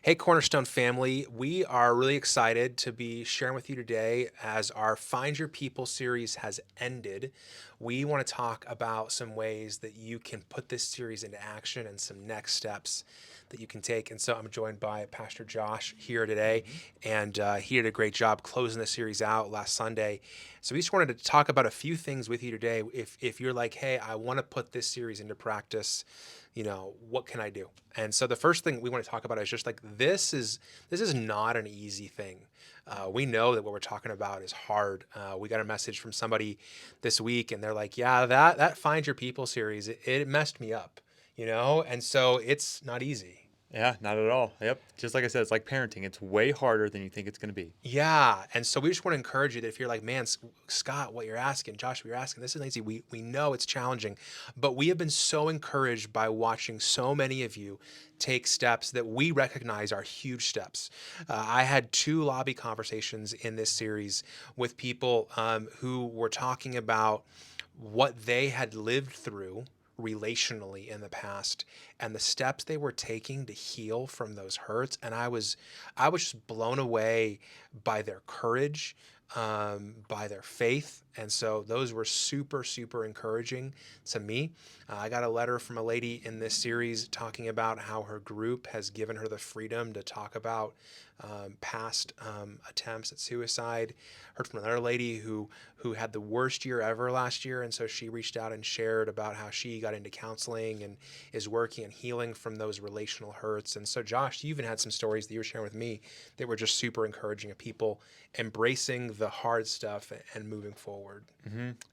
Hey, Cornerstone family. We are really excited to be sharing with you today as our Find Your People series has ended. We want to talk about some ways that you can put this series into action and some next steps that you can take. And so I'm joined by Pastor Josh here today, Mhm. and he did a great job closing the series out last Sunday. So we just wanted to talk about a few things with you today. If you're like, hey, I want to put this series into practice, what can I do? And so the first thing we want to talk about is just like this is not an easy thing. We know that what we're talking about is hard. We got a message from somebody this week, and they're like, "Yeah, that Find Your People series, it messed me up," and so it's not easy. Yeah, not at all. Yep. Just like I said, it's like parenting. It's way harder than you think it's going to be. Yeah, and so we just want to encourage you that if you're like, man, Scott, what you're asking, Josh, what you're asking, this isn't easy. We know it's challenging, but we have been so encouraged by watching so many of you take steps that we recognize are huge steps. I had two lobby conversations in this series with people who were talking about what they had lived through relationally in the past and the steps they were taking to heal from those hurts, and I was just blown away by their courage, by their faith. And so those were super, super encouraging to me. I got a letter from a lady in this series talking about how her group has given her the freedom to talk about past attempts at suicide. Heard from another lady who had the worst year ever last year, and so she reached out and shared about how she got into counseling and is working and healing from those relational hurts. And so, Josh, you even had some stories that you were sharing with me that were just super encouraging of people embracing the hard stuff and moving forward.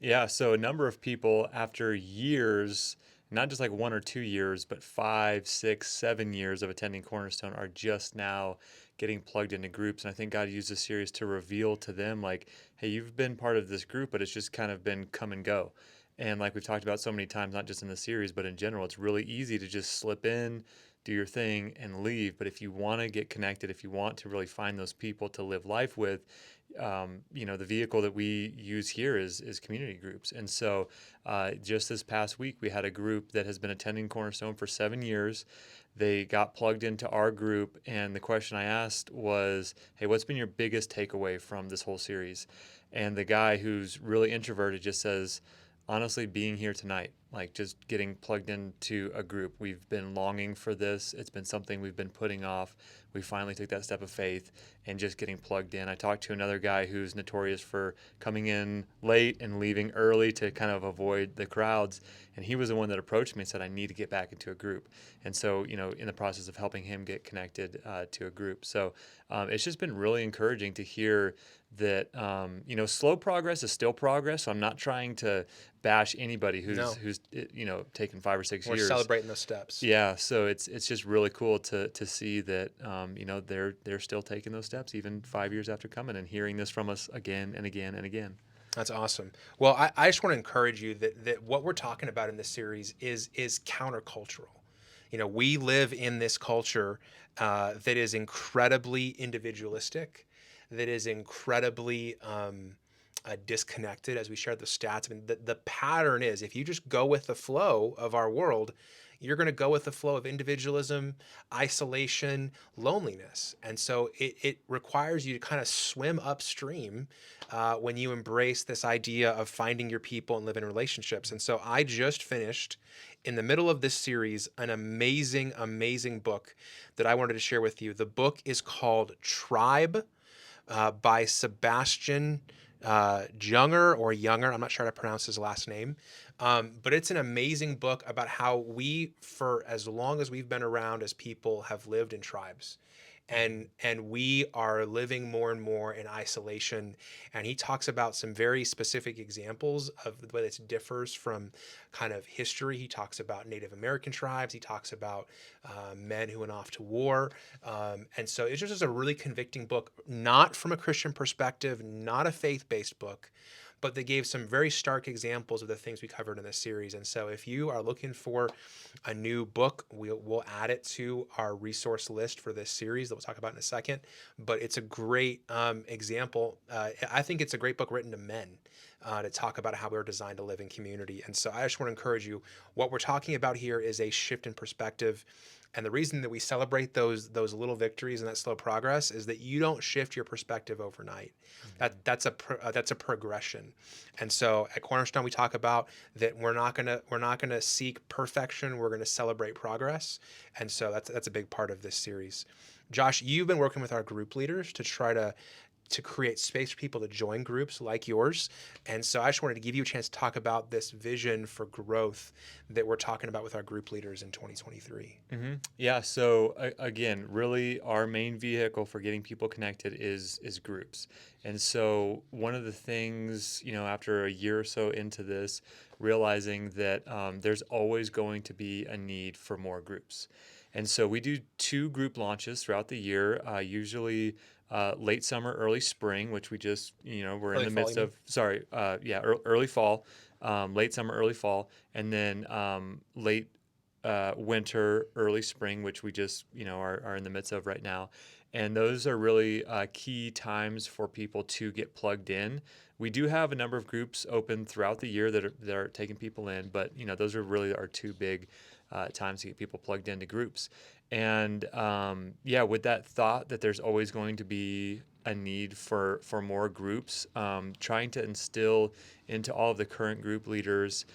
Yeah. So a number of people after years, not just like 1 or 2 years, but 5, 6, 7 years of attending Cornerstone are just now getting plugged into groups. And I think God used this series to reveal to them, like, hey, you've been part of this group, but it's just kind of been come and go. And like we've talked about so many times, not just in the series, but in general, it's really easy to just slip in, do your thing, and leave. But if you want to get connected, if you want to really find those people to live life with, the vehicle that we use here is community groups. And so, just this past week, we had a group that has been attending Cornerstone for 7 years. They got plugged into our group, and the question I asked was, "Hey, what's been your biggest takeaway from this whole series?" And the guy who's really introverted just says, honestly, being here tonight, like just getting plugged into a group. We've been longing for this. It's been something we've been putting off. We finally took that step of faith and just getting plugged in. I talked to another guy who's notorious for coming in late and leaving early to kind of avoid the crowds. And he was the one that approached me and said, I need to get back into a group. And so, in the process of helping him get connected to a group. So it's just been really encouraging to hear that, slow progress is still progress. So I'm not trying to bash anybody who's No, who's taken 5 or 6 we're years. celebrating those steps. Yeah, so it's just really cool to see that they're still taking those steps even 5 years after coming and hearing this from us again and again and again. That's awesome. Well, I just want to encourage you that what we're talking about in this series is countercultural. We live in this culture that is incredibly individualistic, that is incredibly disconnected. As we shared the stats, I mean, the pattern is if you just go with the flow of our world, you're going to go with the flow of individualism, isolation, loneliness. And so it requires you to kind of swim upstream when you embrace this idea of finding your people and live in relationships. And so I just finished in the middle of this series an amazing, amazing book that I wanted to share with you. The book is called Tribe by Sebastian Junger or Younger. I'm not sure how to pronounce his last name. But it's an amazing book about how we, for as long as we've been around as people, have lived in tribes. And we are living more and more in isolation. And he talks about some very specific examples of the way this differs from kind of history. He talks about Native American tribes. He talks about men who went off to war. And so it's just a really convicting book, not from a Christian perspective, not a faith-based book, but they gave some very stark examples of the things we covered in this series. And so if you are looking for a new book, we'll add it to our resource list for this series that we'll talk about in a second. But it's a great example. I think it's a great book written to men. To talk about how we're designed to live in community. And so I just want to encourage you, what we're talking about here is a shift in perspective. And the reason that we celebrate those little victories and that slow progress is that you don't shift your perspective overnight. That's a progression. And so at Cornerstone we talk about that we're not gonna seek perfection. We're gonna celebrate progress. And so that's a big part of this series. Josh, you've been working with our group leaders to try to create space for people to join groups like yours. And so I just wanted to give you a chance to talk about this vision for growth that we're talking about with our group leaders in 2023. Yeah. So again, really, our main vehicle for getting people connected is groups. And so one of the things, after a year or so into this, realizing that there's always going to be a need for more groups. And so we do 2 group launches throughout the year, usually late summer, early spring, which we just, we're in Early the fall, you midst mean? of, sorry, early fall, late summer, early fall, and then late winter, early spring, which we just are in the midst of right now. And those are really key times for people to get plugged in. We do have a number of groups open throughout the year that are taking people in, but those are really our 2 big times to get people plugged into groups. And yeah, with that thought that there's always going to be a need for more groups, trying to instill into all of the current group leaders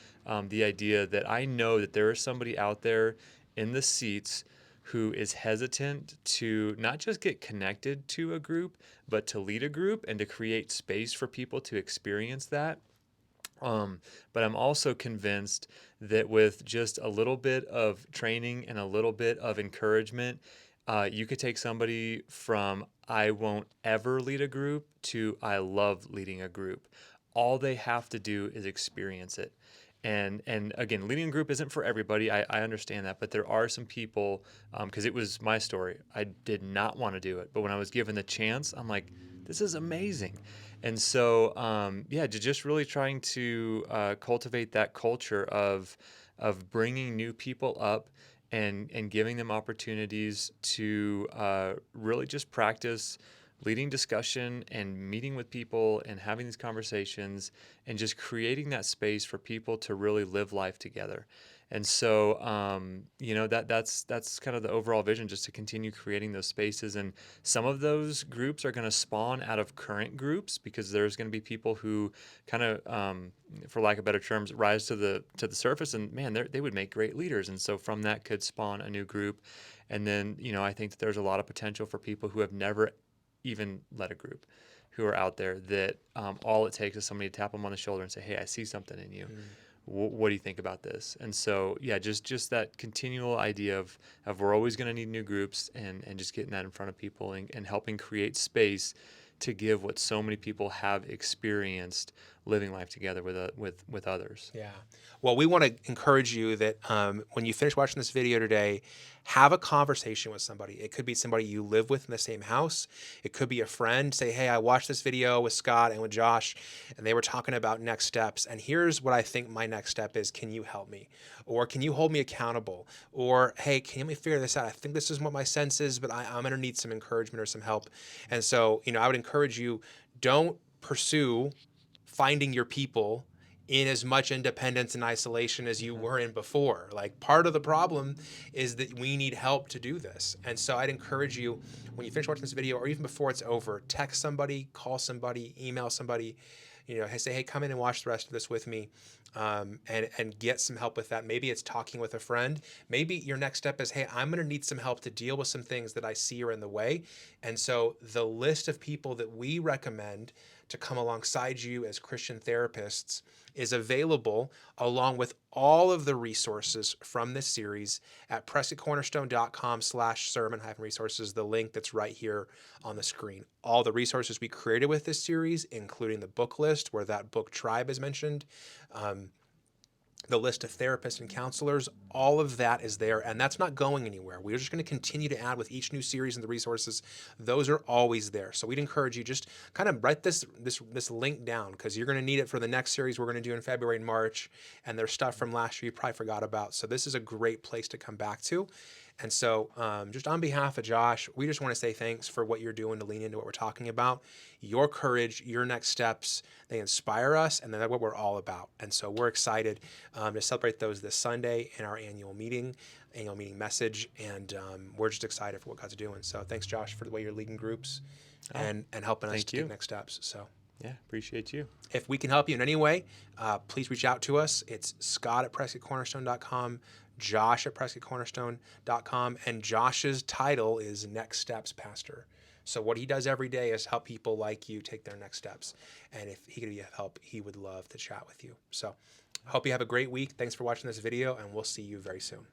the idea that I know that there is somebody out there in the seats who is hesitant to not just get connected to a group, but to lead a group and to create space for people to experience that. But I'm also convinced that with just a little bit of training and a little bit of encouragement, you could take somebody from I won't ever lead a group to I love leading a group. All they have to do is experience it. And again, leading a group isn't for everybody. I understand that, but there are some people, because it was my story. I did not want to do it, but when I was given the chance, I'm like, this is amazing. And so, yeah, just really trying to cultivate that culture of bringing new people up and giving them opportunities to really just practice leading discussion and meeting with people and having these conversations and just creating that space for people to really live life together. And so, that's kind of the overall vision, just to continue creating those spaces. And some of those groups are going to spawn out of current groups because there's going to be people who kind of, for lack of better terms, rise to the surface. And man, they would make great leaders. And so from that could spawn a new group. And then, I think that there's a lot of potential for people who have never even led a group, who are out there that all it takes is somebody to tap them on the shoulder and say, "Hey, I see something in you. What do you think about this?" And so, yeah, just that continual idea of we're always going to need new groups, and just getting that in front of people and helping create space to give what so many people have experienced living life together with others. Yeah. Well, we want to encourage you that when you finish watching this video today, have a conversation with somebody. It could be somebody you live with in the same house. It could be a friend. Say, hey, I watched this video with Scott and with Josh, and they were talking about next steps. And here's what I think my next step is. Can you help me? Or can you hold me accountable? Or, hey, can you help me figure this out? I think this is what my sense is, but I'm going to need some encouragement or some help. And so, I would encourage you, don't pursue finding your people in as much independence and isolation as you were in before. Like, part of the problem is that we need help to do this. And so I'd encourage you, when you finish watching this video, or even before it's over, text somebody, call somebody, email somebody, say, hey, come in and watch the rest of this with me, and get some help with that. Maybe it's talking with a friend. Maybe your next step is, hey, I'm going to need some help to deal with some things that I see are in the way. And so the list of people that we recommend to come alongside you as Christian therapists is available, along with all of the resources from this series, at prescottcornerstone.com/sermon-resources, the link that's right here on the screen. All the resources we created with this series, including the book list where that book Tribe is mentioned, the list of therapists and counselors, all of that is there, and that's not going anywhere. We're just going to continue to add with each new series and the resources. Those are always there. So we'd encourage you, just kind of write this link down, because you're going to need it for the next series we're going to do in February and March, and there's stuff from last year you probably forgot about. So this is a great place to come back to. And so, just on behalf of Josh, we just want to say thanks for what you're doing to lean into what we're talking about. Your courage, your next steps, they inspire us, and that's what we're all about. And so, we're excited to celebrate those this Sunday in our annual meeting message. And we're just excited for what God's doing. So, thanks, Josh, for the way you're leading groups Oh, and helping us thank to take you. next steps. So, Yeah, appreciate you. if we can help you in any way, please reach out to us. It's Scott@PrescottCornerstone.com, Josh@PrescottCornerstone.com, and Josh's title is Next Steps Pastor. So what he does every day is help people like you take their next steps. And if he could be of help, he would love to chat with you. So I hope you have a great week. Thanks for watching this video, and we'll see you very soon.